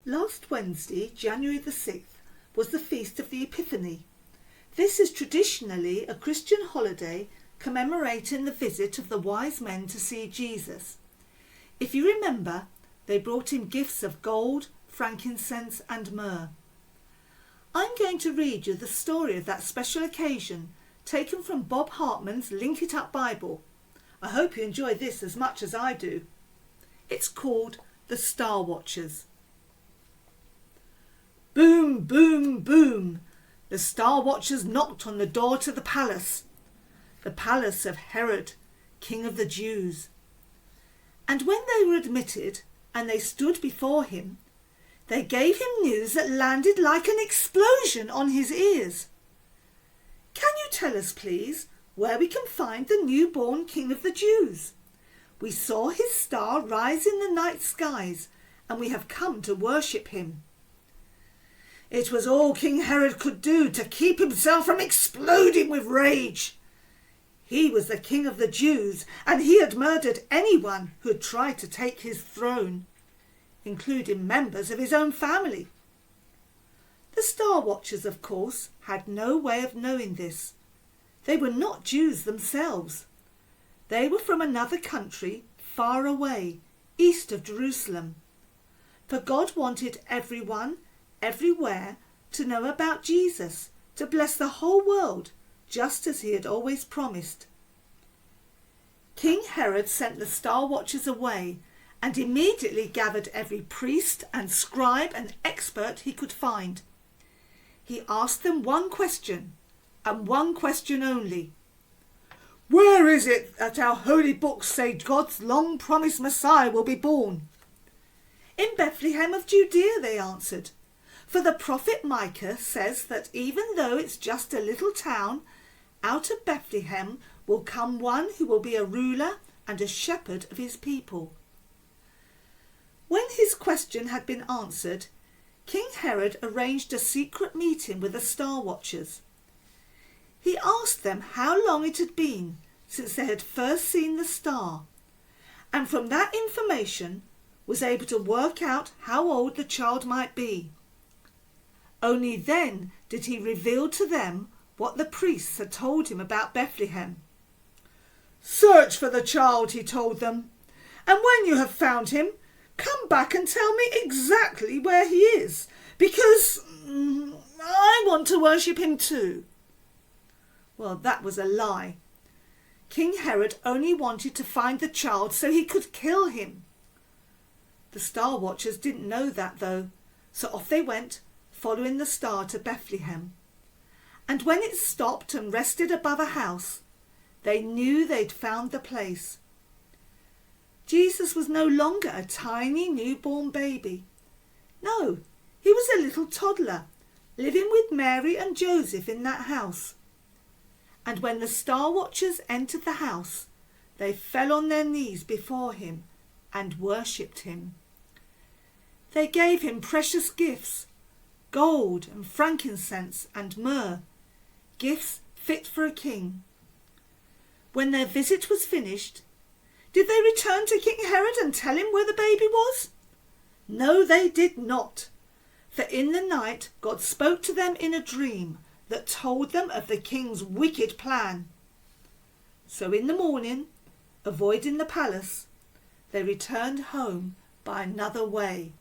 Last Wednesday, January the 6th, was the Feast of the Epiphany. This is traditionally a Christian holiday commemorating the visit of the wise men to see Jesus. If you remember, they brought him gifts of gold, frankincense and myrrh. I'm going to read you the story of that special occasion taken from Bob Hartman's Link It Up Bible. I hope you enjoy this as much as I do. It's called The Starwatchers. Boom, boom, boom. The Starwatchers knocked on the door to the palace of Herod, king of the Jews. And when they were admitted and they stood before him, they gave him news that landed like an explosion on his ears. Can you tell us, please, where we can find the newborn king of the Jews? We saw his star rise in the night skies, and we have come to worship him. It was all King Herod could do to keep himself from exploding with rage. He was the king of the Jews, and he had murdered anyone who had tried to take his throne, including members of his own family. The Star Watchers, of course, had no way of knowing this. They were not Jews themselves. They were from another country far away, east of Jerusalem. For God wanted everyone, everywhere, to know about Jesus, to bless the whole world, just as he had always promised. King Herod sent the Star Watchers away and immediately gathered every priest and scribe and expert he could find. He asked them one question, and one question only. Where is it that our holy books say God's long-promised Messiah will be born? In Bethlehem of Judea, they answered. For the prophet Micah says that even though it's just a little town, out of Bethlehem will come one who will be a ruler and a shepherd of his people. When his question had been answered, King Herod arranged a secret meeting with the Star Watchers. He asked them how long it had been since they had first seen the star, and from that information was able to work out how old the child might be. Only then did he reveal to them what the priests had told him about Bethlehem. Search for the child, he told them, and when you have found him, come back and tell me exactly where he is, because I want to worship him too. Well, that was a lie. King Herod only wanted to find the child so he could kill him. The Star Watchers didn't know that, though, so off they went, following the star to Bethlehem. And when it stopped and rested above a house, they knew they'd found the place. Jesus was no longer a tiny newborn baby. No, he was a little toddler, living with Mary and Joseph in that house. And when the Star Watchers entered the house, they fell on their knees before him and worshipped him. They gave him precious gifts, gold and frankincense and myrrh, gifts fit for a king. When their visit was finished, did they return to King Herod and tell him where the baby was? No, they did not. For in the night God spoke to them in a dream that told them of the king's wicked plan. So in the morning, avoiding the palace, they returned home by another way.